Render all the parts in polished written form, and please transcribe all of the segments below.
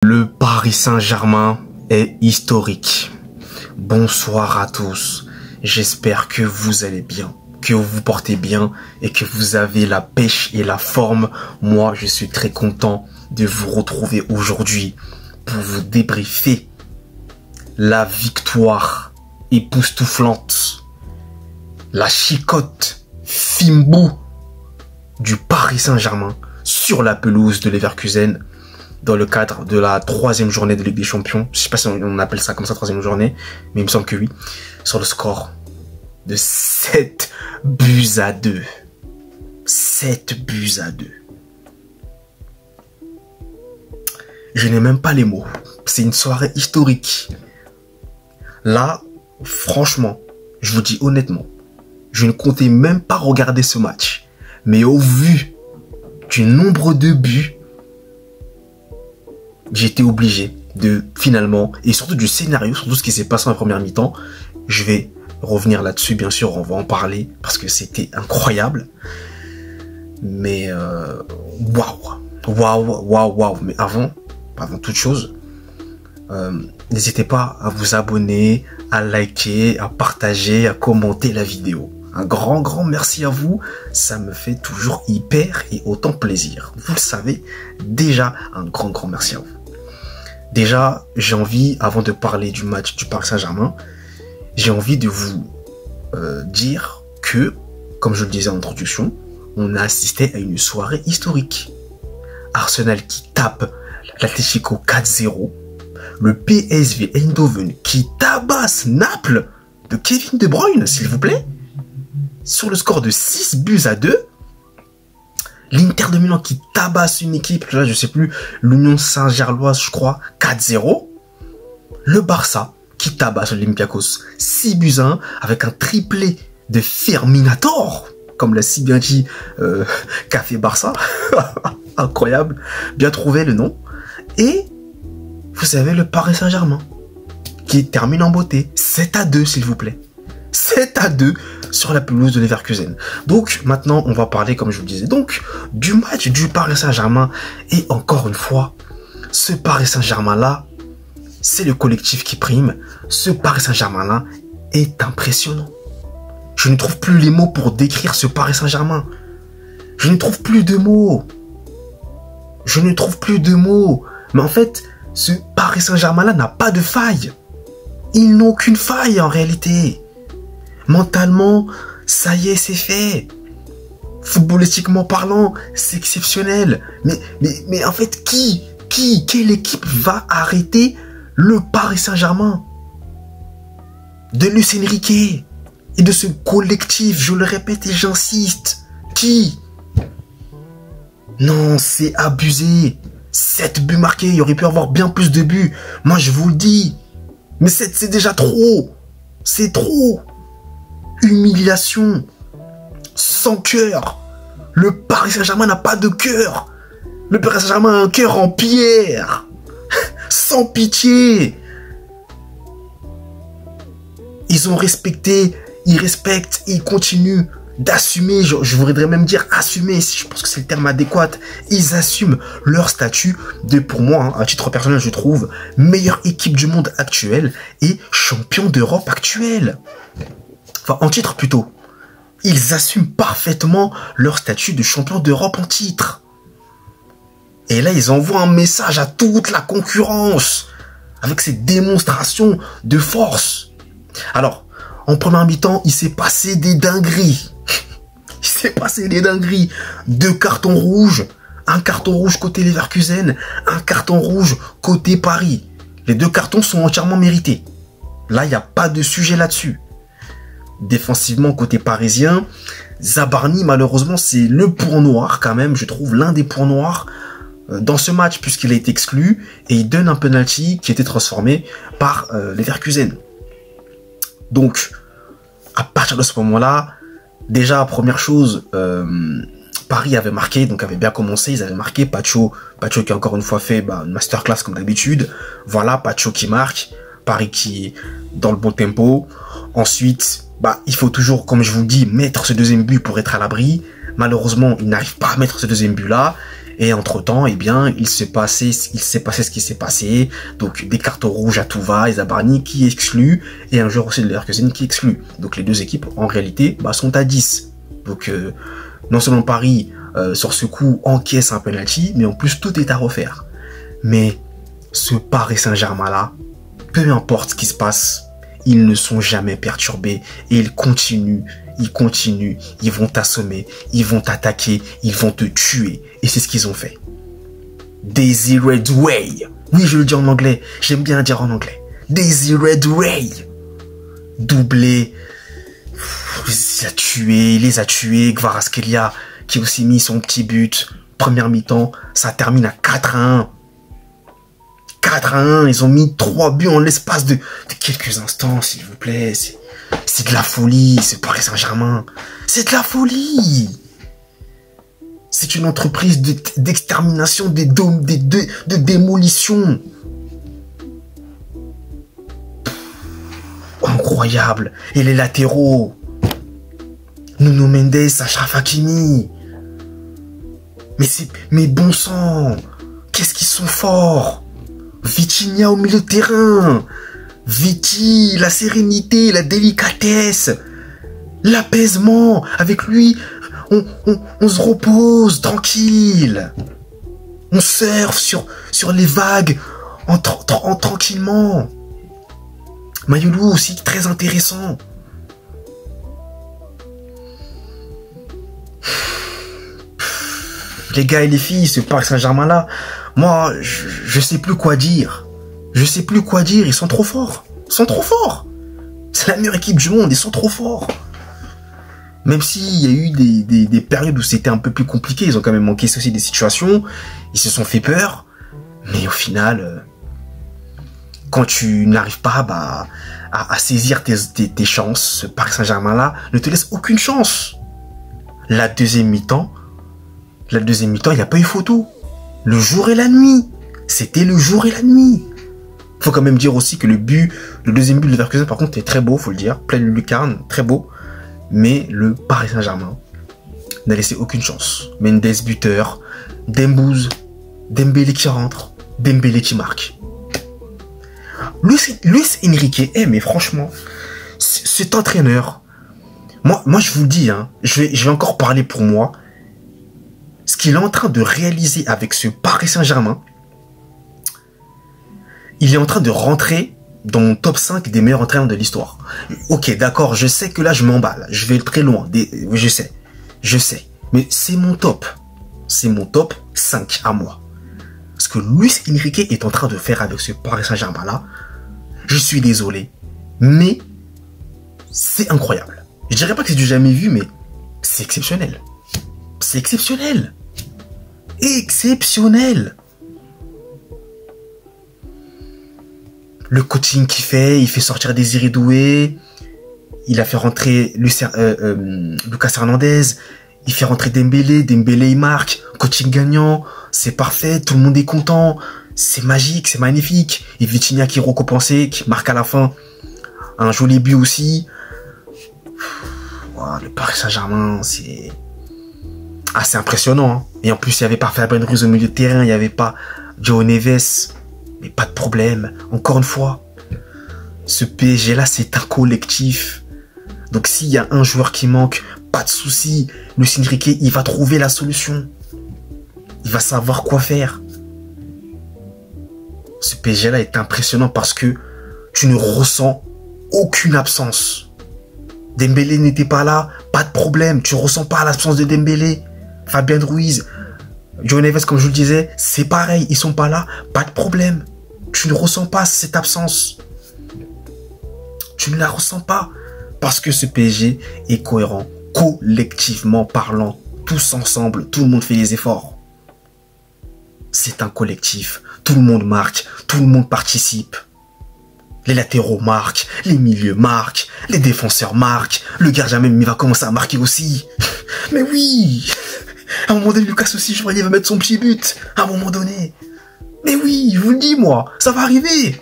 Le Paris Saint-Germain est historique. Bonsoir à tous. J'espère que vous allez bien, que vous vous portez bien et que vous avez la pêche et la forme. Moi, je suis très content de vous retrouver aujourd'hui pour vous débriefer la victoire époustouflante, la chicotte Fimbo du Paris Saint-Germain sur la pelouse de Leverkusen dans le cadre de la 3e journée de Ligue des Champions. Je sais pas si on appelle ça comme ça, 3e journée, mais il me semble que oui. Sur le score de 7-2. 7-2. Je n'ai même pas les mots. C'est une soirée historique. Là, franchement, je vous dis honnêtement, je ne comptais même pas regarder ce match. Mais au vu du nombre de buts, j'étais obligé de finalement, et surtout du scénario, surtout ce qui s'est passé en première mi-temps, je vais revenir là-dessus, bien sûr, on va en parler, parce que c'était incroyable. Mais waouh. Mais avant toute chose, n'hésitez pas à vous abonner, à liker, à partager, à commenter la vidéo. Un grand merci à vous, ça me fait toujours hyper et autant plaisir. Vous le savez, déjà, un grand merci à vous. Déjà, j'ai envie, avant de parler du match du Paris Saint-Germain, j'ai envie de vous dire que, comme je le disais en introduction, on a assisté à une soirée historique. Arsenal qui tape l'Atlético 4-0, le PSV Eindhoven qui tabasse Naples de Kevin De Bruyne, s'il vous plaît, sur le score de 6-2. L'Inter de Milan qui tabasse une équipe, là je sais plus, l'Union Saint-Gerloise je crois, 4-0. Le Barça qui tabasse l'Olympiakos 6-1 avec un triplé de Ferminator, comme l'a si bien dit Café Barça. Incroyable, bien trouvé le nom. Et vous avez le Paris Saint-Germain qui termine en beauté, 7-2 s'il vous plaît. 7-2 sur la pelouse de Leverkusen. Donc maintenant on va parler, comme je vous le disais, donc du match du Paris Saint-Germain. Et encore une fois, ce Paris Saint-Germain là, c'est le collectif qui prime. Ce Paris Saint-Germain là est impressionnant. Je ne trouve plus les mots pour décrire ce Paris Saint-Germain. Je ne trouve plus de mots. Mais en fait, ce Paris Saint-Germain là n'a pas de faille. Ils n'ont aucune faille en réalité. Mentalement, ça y est, c'est fait. Footballistiquement parlant, c'est exceptionnel. Mais en fait, quelle équipe va arrêter le Paris Saint-Germain de Luis Enrique et de ce collectif, je le répète et j'insiste. Qui? Non, c'est abusé. 7 buts marqués, il aurait pu avoir bien plus de buts. Moi, je vous le dis. Mais 7, c'est déjà trop. C'est trop. Humiliation, sans cœur. Le Paris Saint-Germain n'a pas de cœur. Le Paris Saint-Germain a un cœur en pierre. Sans pitié. Ils ont respecté, ils respectent, ils continuent d'assumer, je voudrais même dire assumer, je pense que c'est le terme adéquat. Ils assument leur statut de, pour moi, à titre personnel, je trouve, meilleure équipe du monde actuelle et champion d'Europe actuel. Enfin, en titre plutôt. Ils assument parfaitement leur statut de champion d'Europe en titre. Et là, ils envoient un message à toute la concurrence avec ces démonstrations de force. Alors, en première mi-temps, il s'est passé des dingueries. 2 cartons rouges. Un carton rouge côté Leverkusen, un carton rouge côté Paris. Les 2 cartons sont entièrement mérités. Là, il n'y a pas de sujet là-dessus. Défensivement, côté parisien, Zabarni, malheureusement, c'est le point noir quand même, je trouve, l'un des points noirs dans ce match, puisqu'il a été exclu, et il donne un penalty qui a été transformé par Leverkusen. Donc, à partir de ce moment-là, déjà, première chose, Paris avait marqué, donc avait bien commencé, ils avaient marqué, Pacho qui a encore une fois fait une masterclass comme d'habitude. Voilà, Pacho qui marque, Paris qui est dans le bon tempo. Ensuite, il faut toujours, comme je vous le dis, mettre ce deuxième but pour être à l'abri. Malheureusement, il n'arrive pas à mettre ce deuxième but-là. Et entre-temps, eh bien, il s'est passé ce qui s'est passé. Donc, des cartons rouges à tout va, Zabarni qui exclut, et un joueur aussi de Leverkusen qui exclut. Donc, les deux équipes, en réalité, sont à 10. Donc, non seulement Paris, sur ce coup, encaisse un penalty, mais en plus, tout est à refaire. Mais, ce Paris Saint-Germain-là, peu importe ce qui se passe, ils ne sont jamais perturbés, et ils continuent, ils vont t'assommer, ils vont t'attaquer, ils vont te tuer. Et c'est ce qu'ils ont fait. Desiree Douay. Oui, je le dis en anglais. J'aime bien le dire en anglais. Desiree Douay. Doublé. Il les a tués. Kvaratskhelia qui a aussi mis son petit but. Première mi-temps, ça termine à 4-1. 4-1. Ils ont mis 3 buts en l'espace de quelques instants, s'il vous plaît. C'est de la folie, c'est Paris Saint-Germain. C'est de la folie. C'est une entreprise d'extermination, de démolition. Incroyable. Et les latéraux. Nuno Mendes, Achraf Hakimi. Mais bon sang. Qu'est-ce qu'ils sont forts. Vitinha au milieu de terrain. Viti, la sérénité, la délicatesse, l'apaisement. Avec lui, on se repose tranquille. On surfe sur les vagues tranquillement. Mayulu aussi, très intéressant. Les gars et les filles, ce Paris Saint-Germain-là, moi, je sais plus quoi dire. Je sais plus quoi dire, ils sont trop forts. Ils sont trop forts. C'est la meilleure équipe du monde, ils sont trop forts. Même s'il y a eu des périodes où c'était un peu plus compliqué, ils ont quand même manqué aussi des situations, ils se sont fait peur. Mais au final, quand tu n'arrives pas à saisir tes chances, ce Paris Saint-Germain-là ne te laisse aucune chance. La deuxième mi-temps, il n'y a pas eu photo. Le jour et la nuit. C'était le jour et la nuit. Faut quand même dire aussi que le deuxième but de Leverkusen, par contre, est très beau, faut le dire. Pleine lucarne, très beau. Mais le Paris Saint-Germain n'a laissé aucune chance. Mendes buteur, Dembouz, Dembélé qui rentre, Dembélé qui marque. Luis Enrique, mais franchement, cet entraîneur, moi je vous le dis, hein, je vais encore parler pour moi. Ce qu'il est en train de réaliser avec ce Paris Saint-Germain, il est en train de rentrer dans mon top 5 des meilleurs entraîneurs de l'histoire. Ok, d'accord, je sais que là, je m'emballe. Je vais très loin. Je sais. Mais c'est mon top. C'est mon top 5 à moi. Ce que Luis Enrique est en train de faire avec ce Paris Saint-Germain-là, je suis désolé, mais c'est incroyable. Je dirais pas que c'est du jamais vu, mais c'est exceptionnel. C'est exceptionnel. Exceptionnel. Le coaching qu'il fait, il fait sortir Désiré Doué, il a fait rentrer Lucas Hernandez, il fait rentrer Dembélé il marque, coaching gagnant, c'est parfait, tout le monde est content, c'est magique, c'est magnifique. Et Vitinha qui est récompensé, qui marque à la fin un joli but aussi. Wow, le Paris Saint-Germain, c'est assez impressionnant. Hein. Et en plus, il n'y avait pas Fabien Ruiz au milieu de terrain, il n'y avait pas João Neves. Mais pas de problème. Encore une fois, ce PSG-là, c'est un collectif. Donc, s'il y a un joueur qui manque, pas de souci. Luis Enrique, il va trouver la solution. Il va savoir quoi faire. Ce PSG-là est impressionnant parce que tu ne ressens aucune absence. Dembélé n'était pas là, pas de problème. Tu ne ressens pas l'absence de Dembélé. Fabien Ruiz, João Neves, comme je vous le disais, c'est pareil. Ils sont pas là, pas de problème. Tu ne ressens pas cette absence. Tu ne la ressens pas. Parce que ce PSG est cohérent. Collectivement parlant. Tous ensemble. Tout le monde fait les efforts. C'est un collectif. Tout le monde marque. Tout le monde participe. Les latéraux marquent. Les milieux marquent. Les défenseurs marquent. Le gardien même, il va commencer à marquer aussi. Mais oui. À un moment donné, Lucas aussi, je voyais, il va mettre son petit but. À un moment donné. Mais oui, je vous le dis, moi, ça va arriver.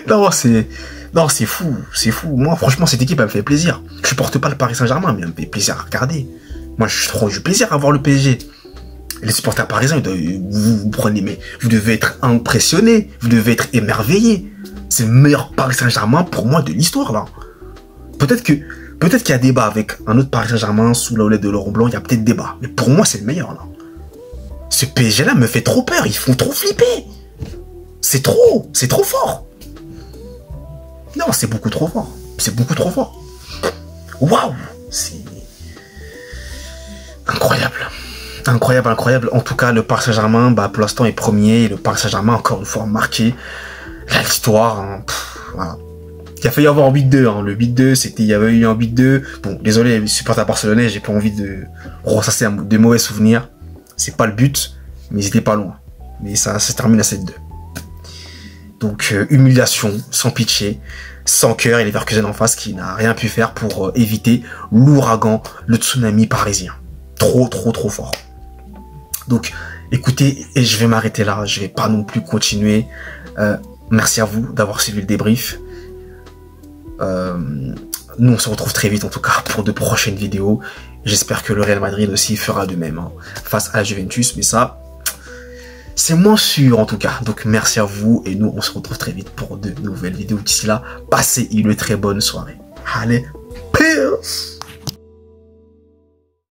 Non, c'est fou, c'est fou. Moi, franchement, cette équipe, elle me fait plaisir. Je supporte pas le Paris Saint-Germain, mais elle me fait plaisir à regarder. Moi, je trouve du plaisir à voir le PSG. Les supporters parisiens, vous prenez, mais vous devez être impressionnés, vous devez être émerveillés. C'est le meilleur Paris Saint-Germain pour moi de l'histoire, là. Peut-être qu'il y a débat avec un autre Paris Saint-Germain sous la houlette de Laurent Blanc, il y a peut-être débat. Mais pour moi, c'est le meilleur, là. Ce PSG-là me fait trop peur, ils font trop flipper. C'est trop fort. Non, c'est beaucoup trop fort. C'est beaucoup trop fort. Waouh, c'est incroyable. Incroyable, incroyable. En tout cas, le Paris Saint-Germain, pour l'instant, est premier. Et le Paris Saint-Germain, encore une fois, marqué l'histoire. Hein. Voilà. Il a failli y avoir un 8-2. Hein. Le 8-2, il y avait eu un 8-2. Bon, désolé, les supporters barcelonais, j'ai pas envie de ressasser de mauvais souvenirs. C'est pas le but, mais ils étaient pas loin. Mais ça se termine à 7-2. Donc, humiliation, sans pitié, sans cœur, et Leverkusen en face qui n'a rien pu faire pour éviter l'ouragan, le tsunami parisien. Trop fort. Donc, écoutez, et je vais m'arrêter là, je vais pas non plus continuer. Merci à vous d'avoir suivi le débrief. Nous, on se retrouve très vite, en tout cas, pour de prochaines vidéos. J'espère que le Real Madrid aussi fera de même hein, face à la Juventus, mais ça, c'est moins sûr en tout cas. Donc merci à vous et nous on se retrouve très vite pour de nouvelles vidéos. D'ici là, passez une très bonne soirée. Allez, peace!